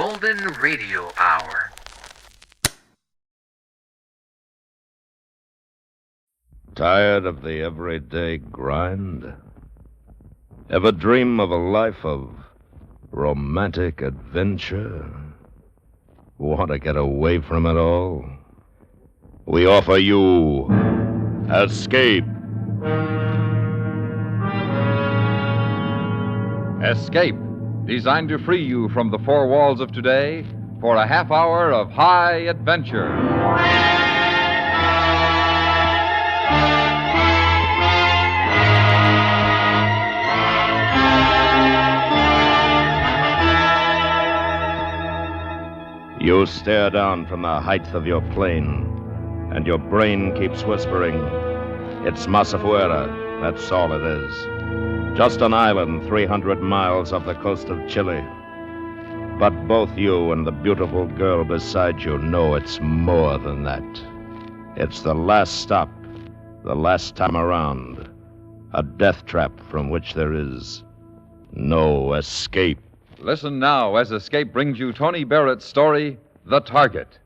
Golden Radio Hour. Tired of the everyday grind? Ever dream of a life of romantic adventure? Want to get away from it all? We offer you Escape. Escape, designed to free you from the four walls of today for a half hour of high adventure. You stare down from the heights of your plane, and your brain keeps whispering, it's Masafuera, that's all it is. Just an island 300 miles off the coast of Chile. But both you and the beautiful girl beside you know it's more than that. It's the last stop, the last time around. A death trap from which there is no escape. Listen now as Escape brings you Tony Barrett's story, The Target.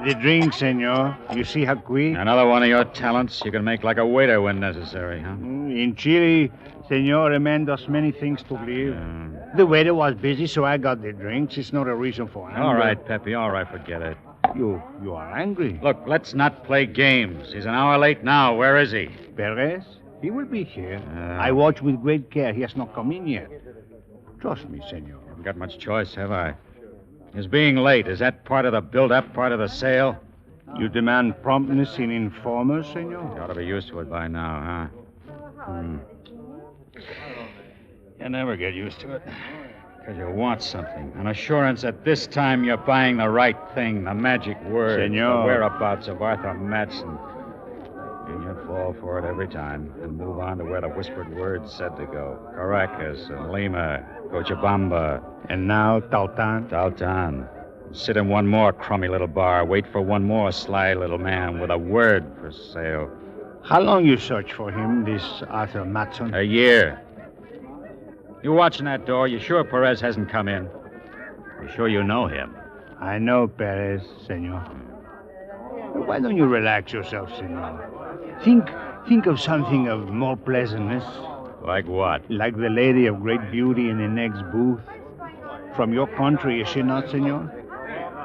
The drink, senor. You see how quick? Another one of your talents you can make like a waiter when necessary, huh? In Chile, senor, a man does many things to live. The waiter was busy, so I got the drinks. It's not a reason for anger. All right, Pepe, all right, forget it. You are angry. Look, let's not play games. He's an hour late now. Where is he? Perez? He will be here. I watch with great care. He has not come in yet. Trust me, senor. Haven't got much choice, have I? His being late, is that part of the build-up, part of the sale? You demand promptness in informers, senor? You ought to be used to it by now, huh? You never get used to it. Because you want something. An assurance that this time you're buying the right thing, the magic word. Senor. The whereabouts of Arthur Madsen. And you fall for it every time and move on to where the whispered word said to go. Caracas and Lima, Cochabamba. And now, Tautan? Tautan. Sit in one more crummy little bar, wait for one more sly little man with a word for sale. How long you search for him, this Arthur Matson? A year. You watching that door? You sure Perez hasn't come in? You sure you know him? I know Perez, senor. Why don't you relax yourself, senor? Think of something of more pleasantness. Like what? Like the lady of great beauty in the next booth. From your country, is she not, senor?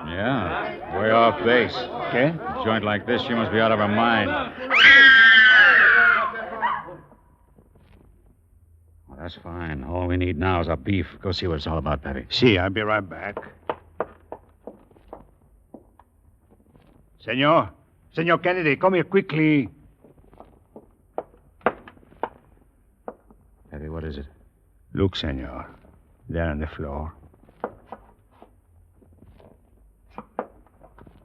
Yeah, way off base. Okay? A joint like this, she must be out of her mind. Well, that's fine. All we need now is a beef. Go see what it's all about, Pepe. See, I'll be right back. Senor Kennedy, come here quickly. Pepe, what is it? Look, senor. There on the floor.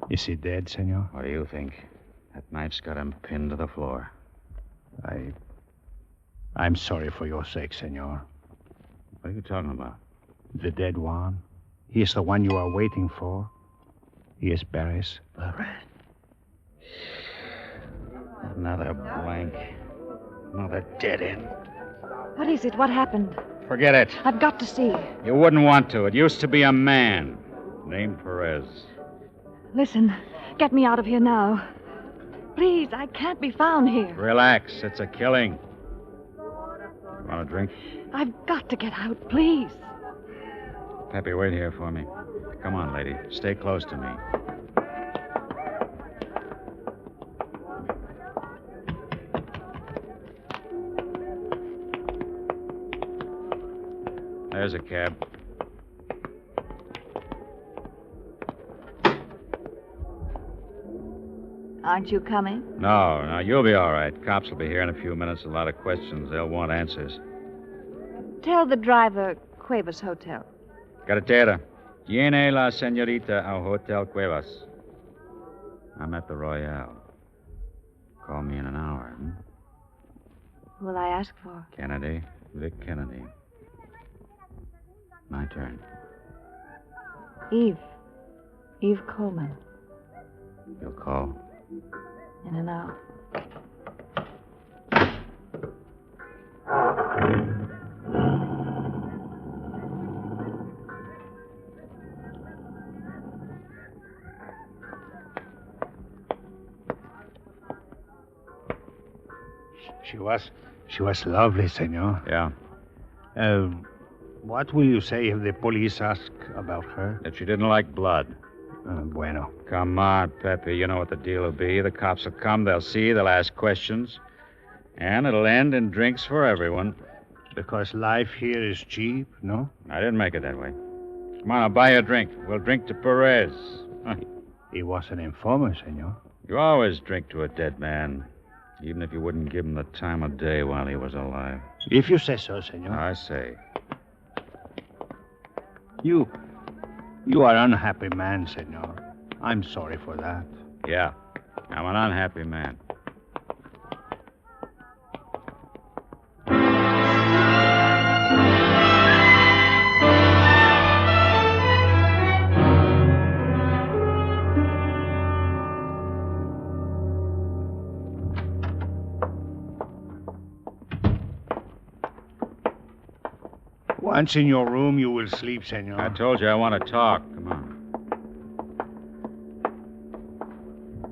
Is he dead, senor? What do you think? That knife's got him pinned to the floor. I'm sorry for your sake, senor. What are you talking about? The dead one. He is the one you are waiting for. He is Perez. Perez? Another blank. Another dead end. What is it? What happened? Forget it. I've got to see. You wouldn't want to. It used to be a man named Perez. Listen, get me out of here now. Please, I can't be found here. Relax. It's a killing. Want a drink? I've got to get out, please. Pepe, wait here for me. Come on, lady. Stay close to me. There's a cab. Aren't you coming? No, you'll be all right. Cops will be here in a few minutes. A lot of questions. They'll want answers. Tell the driver Cuevas Hotel. Got a data. Tiene la señorita al Hotel Cuevas. I'm at the Royale. Call me in an hour. Who will I ask for? Kennedy. Vic Kennedy. My turn. Eve. Eve Coleman. You'll call. In an hour. She was lovely, senor. Yeah. What will you say if the police ask about her? That she didn't like blood. Bueno. Come on, Pepe. You know what the deal will be. The cops will come, they'll see, they'll ask questions. And it'll end in drinks for everyone. Because life here is cheap, no? I didn't make it that way. Come on, I'll buy you a drink. We'll drink to Perez. He was an informer, senor. You always drink to a dead man, even if you wouldn't give him the time of day while he was alive. If you say so, senor. I say. You are an unhappy man, senor. I'm sorry for that. Yeah, I'm an unhappy man. Once in your room, you will sleep, senor. I told you I want to talk. Come on.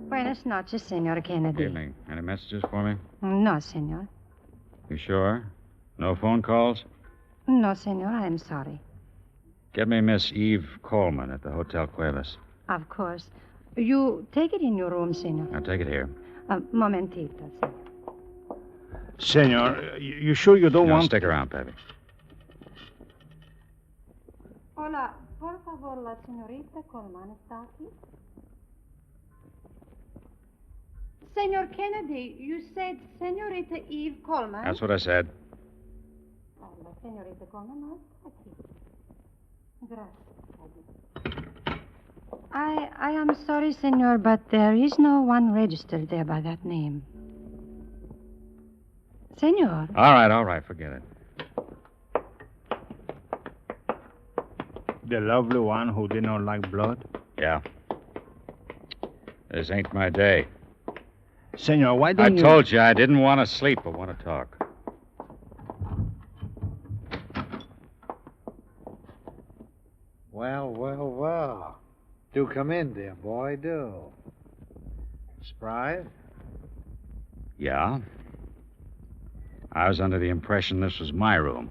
Buenas noches, Senor Kennedy. Evening. Any messages for me? No, senor. You sure? No phone calls? No, senor, I am sorry. Get me Miss Eve Coleman at the Hotel Cuevas. Of course. You take it in your room, senor. I'll take it here. Momentito, senor. Senor, you sure you don't No, want... stick around, Pepe. Hola, por favor, la señorita Coleman está aquí. Senor Kennedy, you said Senorita Eve Coleman. That's what I said. La señorita Coleman no está aquí. Gracias. I am sorry, senor, but there is no one registered there by that name. Senor. All right, forget it. The lovely one who did not like blood? Yeah. This ain't my day. Senor, why I don't you... told you I didn't want to sleep, but want to talk. Well. Do come in, dear boy, do. Surprised? Yeah? I was under the impression this was my room.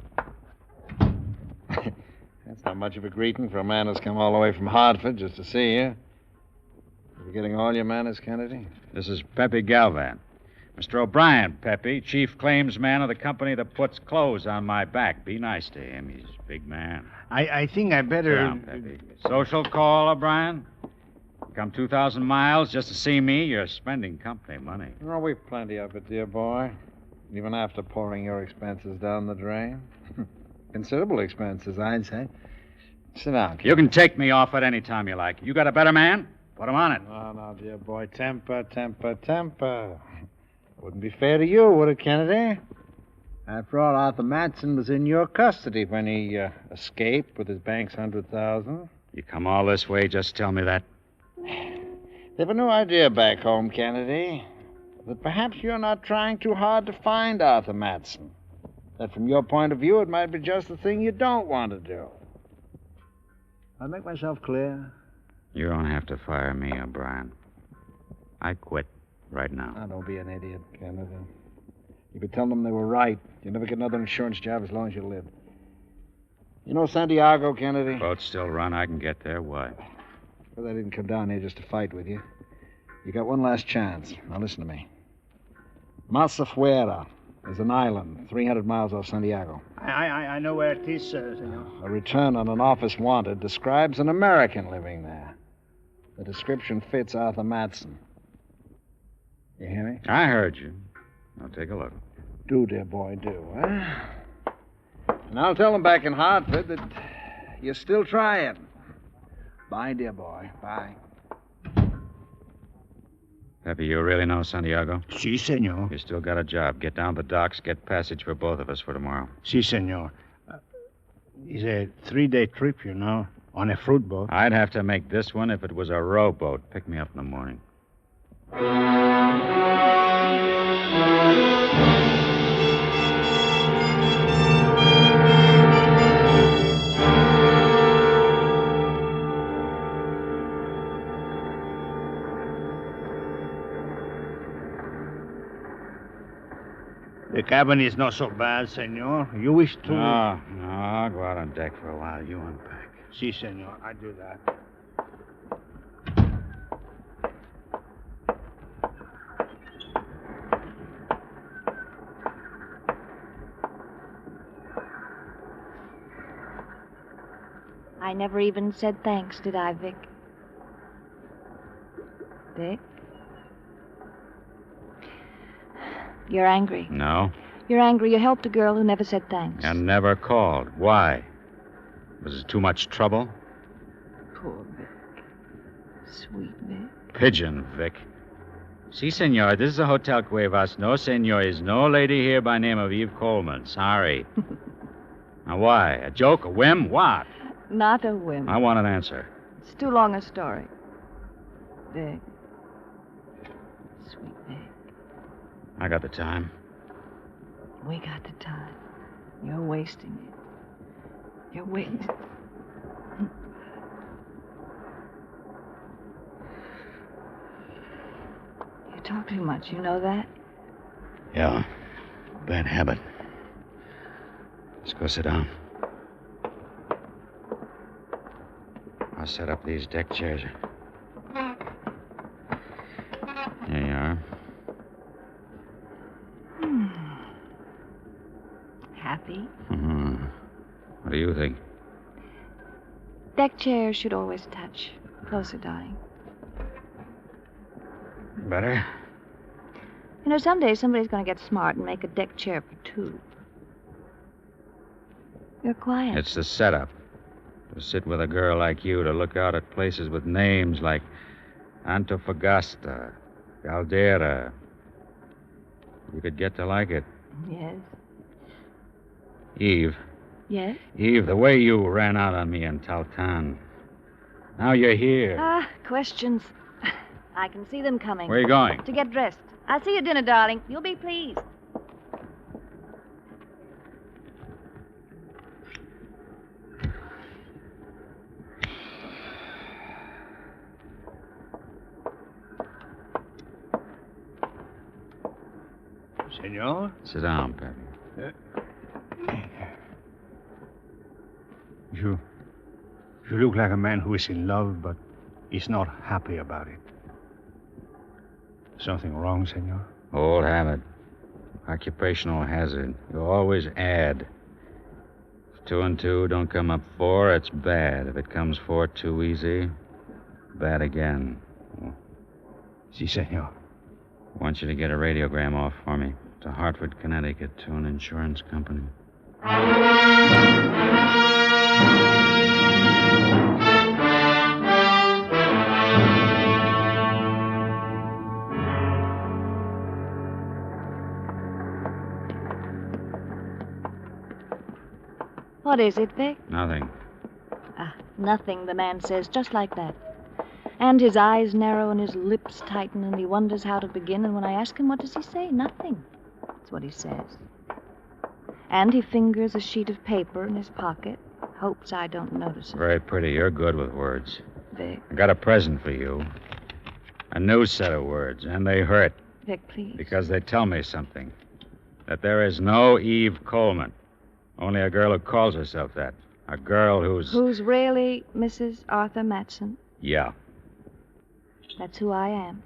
That's not much of a greeting for a man who's come all the way from Hartford just to see you. You getting all your manners, Kennedy? This is Pepe Galvan. Mr. O'Brien, Pepe, chief claims man of the company that puts clothes on my back. Be nice to him. He's a big man. I think I Sit better... down, Pepe. Social call, O'Brien? Come 2,000 miles just to see me? You're spending company money. Oh, we've plenty of it, dear boy. Even after pouring your expenses down the drain. Considerable expenses, I'd say. Sit down, kid. You can take me off at any time you like. You got a better man? Put him on it. No, dear boy. Temper. Wouldn't be fair to you, would it, Kennedy? After all, Arthur Matson was in your custody when he escaped with his bank's $100,000. You come all this way just to tell me that? They've a new idea back home, Kennedy. That perhaps you're not trying too hard to find Arthur Matson. That from your point of view, it might be just the thing you don't want to do. I make myself clear? You don't have to fire me, O'Brien. I quit right now. Now, don't be an idiot, Kennedy. You could tell them they were right. You'll never get another insurance job as long as you live. You know Santiago, Kennedy? Boats still run. I can get there. Why? Well, I didn't come down here just to fight with you. You got one last chance. Now, listen to me. Masafuera is an island 300 miles off Santiago. I know where it is, senor. A return on an office wanted describes an American living there. The description fits Arthur Matson. You hear me? I heard you. I'll take a look. Do, dear boy, do, huh? And I'll tell them back in Hartford that you're still trying. Bye, dear boy. Bye. Pepe, you really know Santiago? Si, senor. You still got a job. Get down the docks, get passage for both of us for tomorrow. Si, senor. It's a 3-day trip, you know, on a fruit boat. I'd have to make this one if it was a rowboat. Pick me up in the morning. The cabin is not so bad, senor. You wish to... No, I'll go out on deck for a while. You unpack. Si, senor. I do that. I never even said thanks, did I, Vic? Vic? You're angry. No, You're angry you helped a girl who never said thanks. and never called. Why? Was it too much trouble? Poor Vic. Sweet Vic. Pigeon, Vic. Si, senor, this is a Hotel Cuevas. No, senor, is no lady here by name of Eve Coleman. Sorry. Now, why? A joke? A whim? What? Not a whim. I want an answer. It's too long a story. Vic. Sweet Vic. I got the time. We got the time. You're wasting it. You're wasting. You talk too much, you know that? Yeah. Bad habit. Let's go sit down. I'll set up these deck chairs. There you are. Happy? Mm-hmm. What do you think? Deck chairs should always touch. Closer, darling. Better? You know, someday somebody's going to get smart and make a deck chair for two. You're quiet. It's the setup. To sit with a girl like you, to look out at places with names like Antofagasta, Caldera. You could get to like it. Yes. Eve. Yes? Eve, the way you ran out on me in Taltan. Now you're here. Ah, questions. I can see them coming. Where are you going? To get dressed. I'll see you at dinner, darling. You'll be pleased. Senor? Sit down, Pepe. You look like a man who is in love, but is not happy about it. Something wrong, senor? Old habit. Occupational hazard. You always add. If 2 and 2 don't come up 4, it's bad. If it comes 4 too easy, bad again. Si, senor. I want you to get a radiogram off for me to Hartford, Connecticut, to an insurance company. What is it, Vic? Nothing. Ah, nothing, the man says, just like that. And his eyes narrow and his lips tighten, and he wonders how to begin. And when I ask him, what does he say? Nothing. That's what he says. And he fingers a sheet of paper in his pocket, hopes I don't notice it. Very pretty. You're good with words. Vic, I got a present for you. A new set of words, and they hurt Vic, please. because they tell me something. That there is no Eve Coleman. Only a girl who calls herself that. A girl who's... Who's really Mrs. Arthur Matson? Yeah. That's who I am.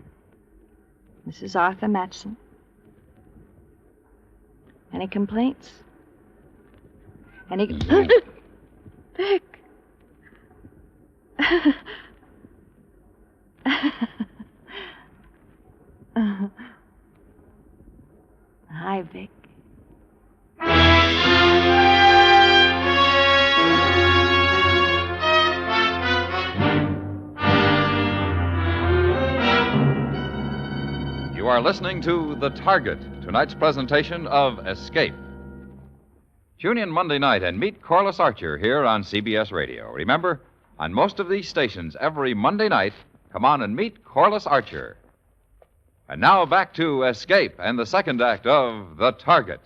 Mrs. Arthur Matson. Any complaints? Any... Vic! Hi, Vic. are listening to The Target, tonight's presentation of Escape. Tune in Monday night and meet Corliss Archer here on CBS Radio. Remember, on most of these stations, every Monday night, come on and meet Corliss Archer. And now back to Escape and the second act of The Target.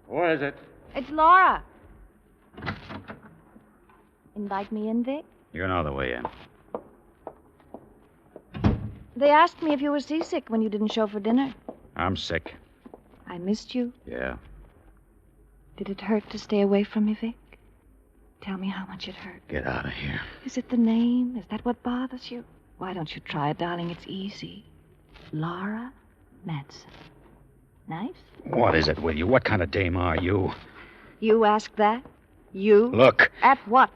What is it? It's Laura. Invite me in, Vic? You know the way in. They asked me if you were seasick when you didn't show for dinner. I'm sick. I missed you. Yeah. Did it hurt to stay away from me, Vic? Tell me how much it hurt. Get out of here. Is it the name? Is that what bothers you? Why don't you try it, darling? It's easy. Laura Madsen. Nice? What is it with you? What kind of dame are you? You asked that? You? Look. At what?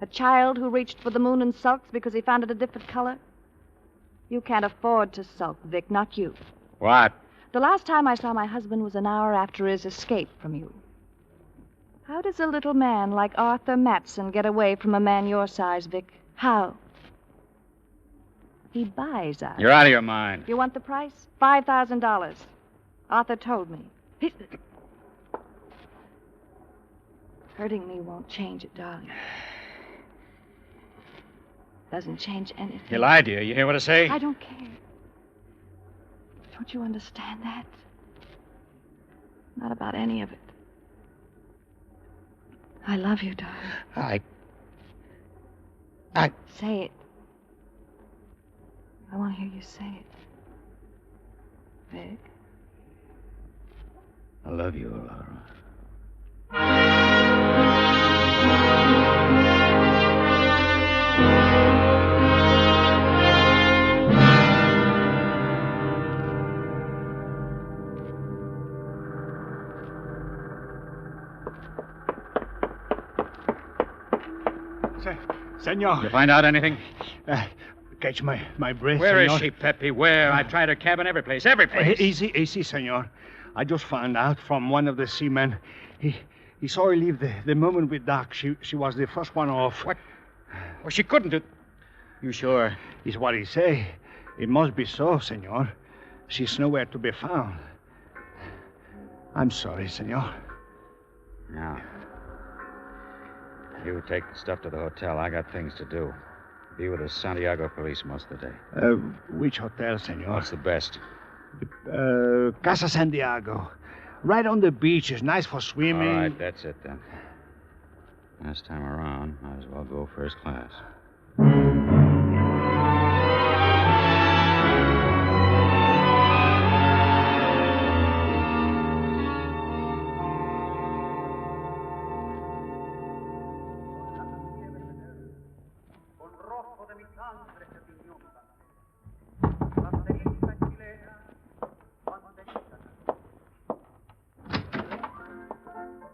A child who reached for the moon and sulks because he found it a different color? You can't afford to sulk, Vic, not you. What? The last time I saw my husband was an hour after his escape from you. How does a little man like Arthur Madsen get away from a man your size, Vic? How? He buys us. You're out of your mind. You want the price? $5,000. Arthur told me. Hurting me won't change it, darling. Doesn't change anything. You lied, dear. You hear what I say? I don't care. Don't you understand that? Not about any of it. I love you, darling. I... Say it. I want to hear you say it. Vic? I love you, Laura. Senor. You find out anything? Catch my breath, Where senor. is she, Pepe? Where? I tried her cabin every place. Every place. Easy, senor. I just found out from one of the seamen. He saw her leave the moment we docked. She was the first one off. What? Well, she couldn't have... You sure? Is what he say. It must be so, senor. She's nowhere to be found. I'm sorry, senor. Now, you take the stuff to the hotel. I got things to do. Be with the Santiago police most of the day. Which hotel, senor? What's the best? Casa Santiago. Right on the beach. It's nice for swimming. All right, that's it then. Last time around, might as well go first class.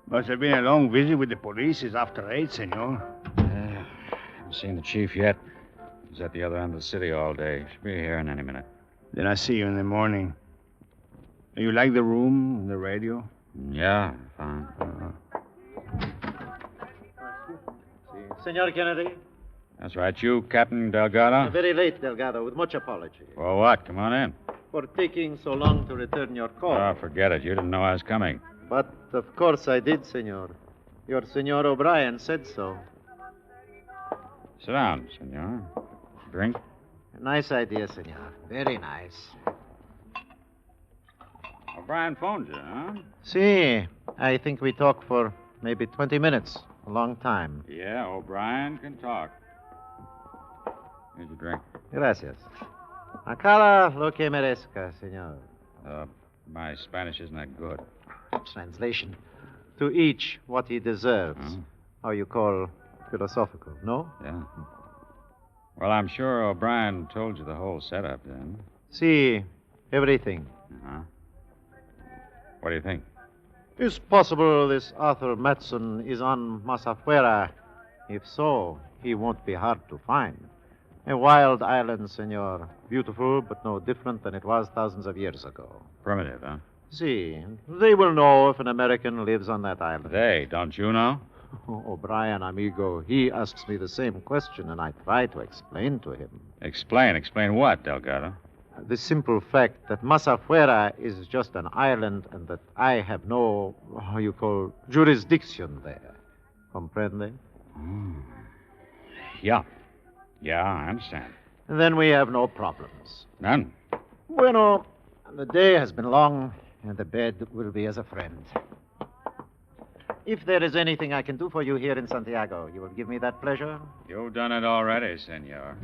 Must have been a long visit with the police. It's after 8, senor. Haven't seen the chief yet. He's at the other end of the city all day. Should be here in any minute. Then I see you in the morning. You like the room, the radio? Yeah, fine. Senor Kennedy? That's right. You, Captain Delgado? Very late, Delgado, with much apology. For what? Come on in. For taking so long to return your call. Oh, forget it. You didn't know I was coming. But, of course, I did, senor. Your Senor O'Brien said so. Sit down, senor. Drink? Nice idea, senor. Very nice. O'Brien phoned you, huh? See, I think we talked for maybe 20 minutes. A long time. Yeah, O'Brien can talk. Here's your drink. Gracias. Acala lo que merezca, senor. My Spanish isn't that good. Translation. To each what he deserves. Huh? How you call philosophical, no? Yeah. Well, I'm sure O'Brien told you the whole setup then. See, everything. Uh-huh. What do you think? Is possible this Arthur Matson is on Masafuera? If so, he won't be hard to find. A wild island, senor. Beautiful, but no different than it was thousands of years ago. Primitive, huh? See, they will know if an American lives on that island. They, don't you know? O'Brien, amigo, he asks me the same question, and I try to explain to him. Explain. Explain what, Delgado? The simple fact that Masafuera is just an island and that I have no, how you call, jurisdiction there. Comprende? Yeah. Yeah, I understand. Then we have no problems. None. Bueno, the day has been long, and the bed will be as a friend. If there is anything I can do for you here in Santiago, you will give me that pleasure? You've done it already, senor.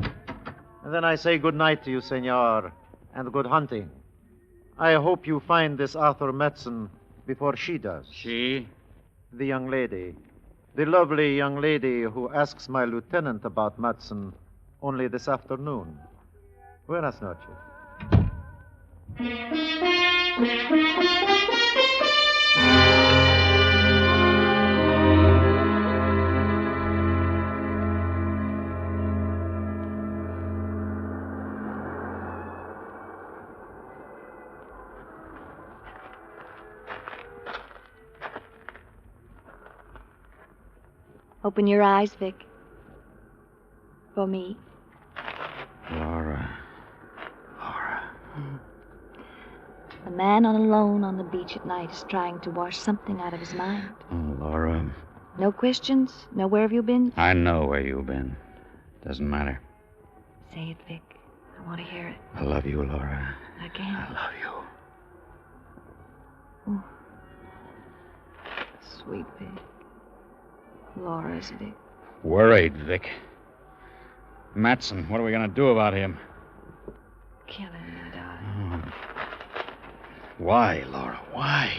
And then I say good night to you, senor, and good hunting. I hope you find this Arthur Matson before she does. She? The young lady. The lovely young lady who asks my lieutenant about Matson only this afternoon. Buenas noches. Open your eyes, Vic. For me. Laura. A man alone on the beach at night is trying to wash something out of his mind. Oh, Laura. No questions? No where have you been? I know where you've been. Doesn't matter. Say it, Vic. I want to hear it. I love you, Laura. Again. I love you. Oh. Sweet Vic. Laura's Vic. Worried, Vic. Matson, what are we going to do about him? Kill him, my darling. Why, Laura? Why?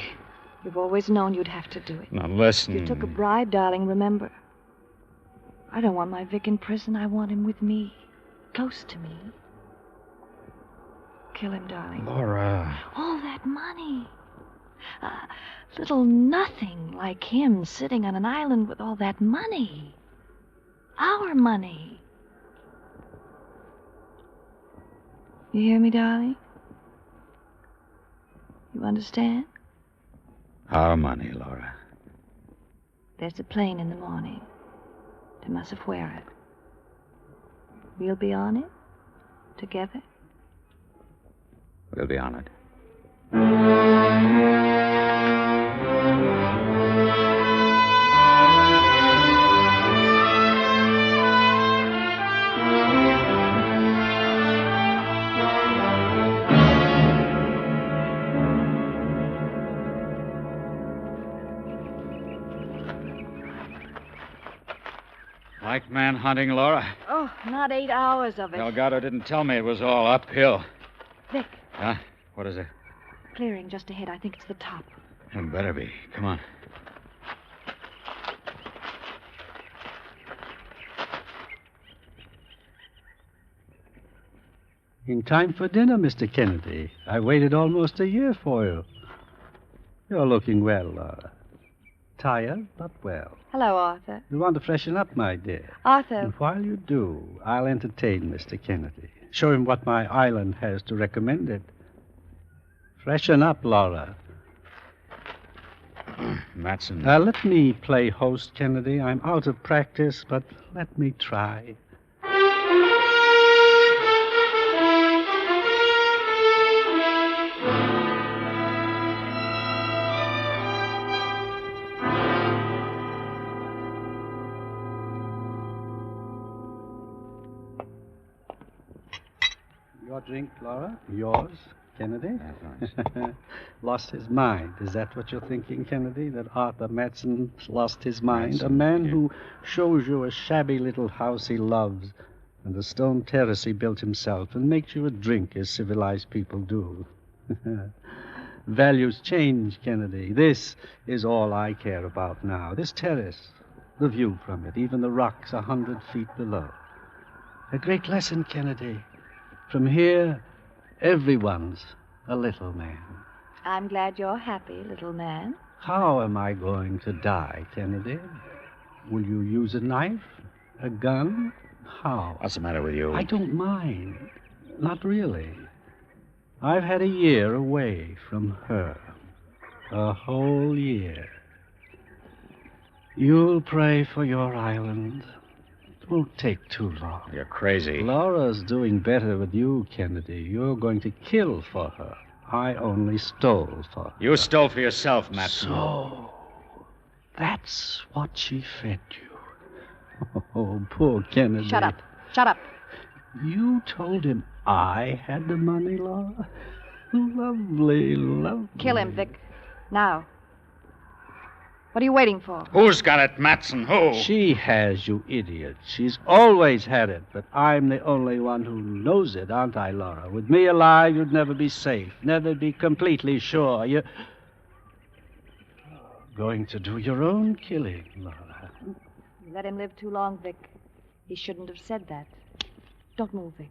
You've always known you'd have to do it. Now, listen. You took a bribe, darling, remember. I don't want my Vic in prison. I want him with me. Close to me. Kill him, darling. Laura. All that money. Little nothing like him sitting on an island with all that money. Our money. You hear me, darling? You understand? Our money, Laura. There's a plane in the morning to Masafuera. We'll be on it together. We'll be on it. Like man hunting, Laura? Oh, not 8 hours of it. Delgado didn't tell me it was all uphill. Vic, Huh? What is it? clearing just ahead. I think it's the top. It better be. Come on. In time for dinner, Mr. Kennedy. I waited almost a year for you. You're looking well, Laura. Tired, but well. Hello, Arthur. You want to freshen up, my dear. Arthur. And while you do, I'll entertain Mr. Kennedy. Show him what my island has to recommend it. Freshen up, Laura. Matson. Let me play host, Kennedy. I'm out of practice, but let me try. Your drink, Laura? Yours, Kennedy? Lost his mind. Is that what you're thinking, Kennedy? That Arthur Matson lost his mind? Matson, A man yeah. who shows you a shabby little house he loves and a stone terrace he built himself and makes you a drink as civilized people do. Values change, Kennedy. This is all I care about now. This terrace, the view from it, even the rocks 100 feet below. A great lesson, Kennedy. From here, everyone's a little man. I'm glad you're happy, little man. How am I going to die, Kennedy? Will you use a knife? A gun? How? What's the matter with you? I don't mind. Not really. I've had a year away from her. A whole year. You'll pray for your island. It won't take too long. You're crazy. Laura's doing better with you, Kennedy. You're going to kill for her. I only stole for her. You stole for yourself, Matson. So, that's what she fed you. Oh, poor Kennedy. Shut up. Shut up. You told him I had the money, Laura? Lovely, lovely. Kill him, Vic. Now. What are you waiting for? Who's got it, Matson? Who? She has, you idiot. She's always had it, but I'm the only one who knows it, aren't I, Laura? With me alive, you'd never be safe, never be completely sure. You're going to do your own killing, Laura. You let him live too long, Vic. He shouldn't have said that. Don't move, Vic.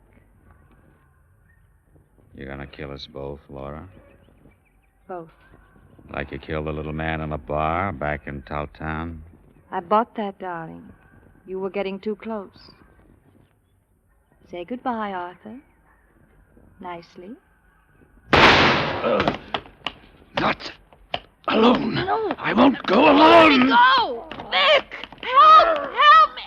You're gonna kill us both, Laura? Both. Like you killed the little man in the bar back in Towtown? I bought that, darling. You were getting too close. Say goodbye, Arthur. Nicely. Not alone. No. I won't go alone. Let me go! Vic! Help! Help me!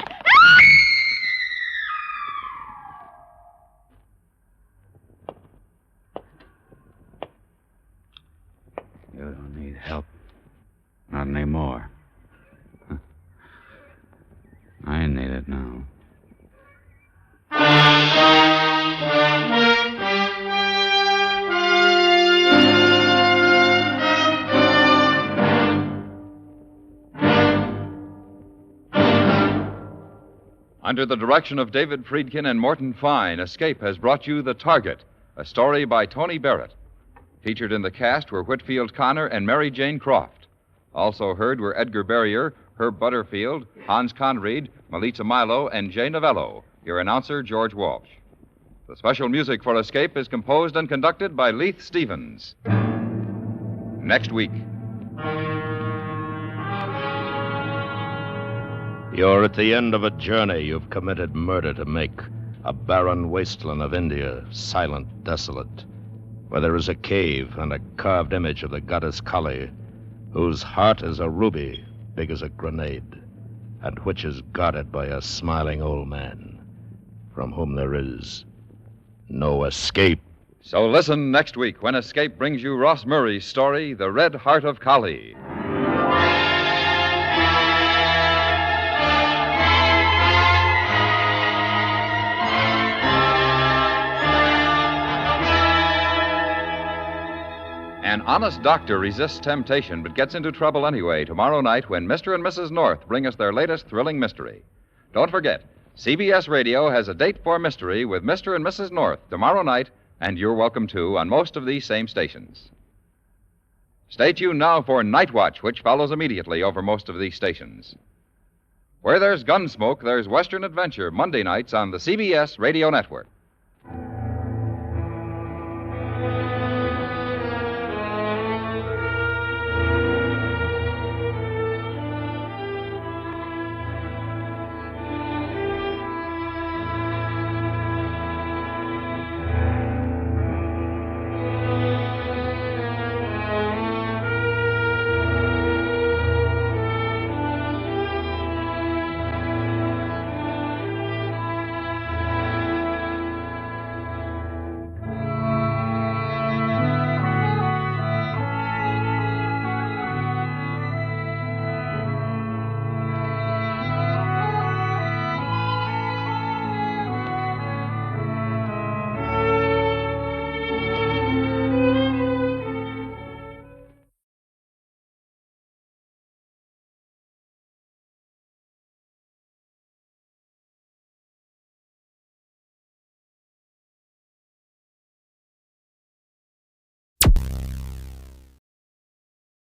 You don't need help. Not anymore. I need it now. Under the direction of David Friedkin and Morton Fine, Escape has brought you The Target, a story by Tony Barrett. Featured in the cast were Whitfield Connor and Mary Jane Croft. Also heard were Edgar Barrier, Herb Butterfield, Hans Conried, Melissa Milo, and Jay Novello. Your announcer, George Walsh. The special music for Escape is composed and conducted by Leith Stevens. Next week. You're at the end of a journey you've committed murder to make. A barren wasteland of India, silent, desolate, where there is a cave and a carved image of the goddess Kali, whose heart is a ruby big as a grenade, and which is guarded by a smiling old man, from whom there is no escape. So listen next week when Escape brings you Ross Murray's story, The Red Heart of Kali. An honest doctor resists temptation but gets into trouble anyway tomorrow night when Mr. and Mrs. North bring us their latest thrilling mystery. Don't forget, CBS Radio has a date for mystery with Mr. and Mrs. North tomorrow night, and you're welcome too on most of these same stations. Stay tuned now for Night Watch, which follows immediately over most of these stations. Where there's Gunsmoke, there's Western Adventure, Monday nights on the CBS Radio Network.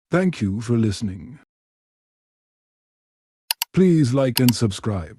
Thank you for listening. Please like and subscribe.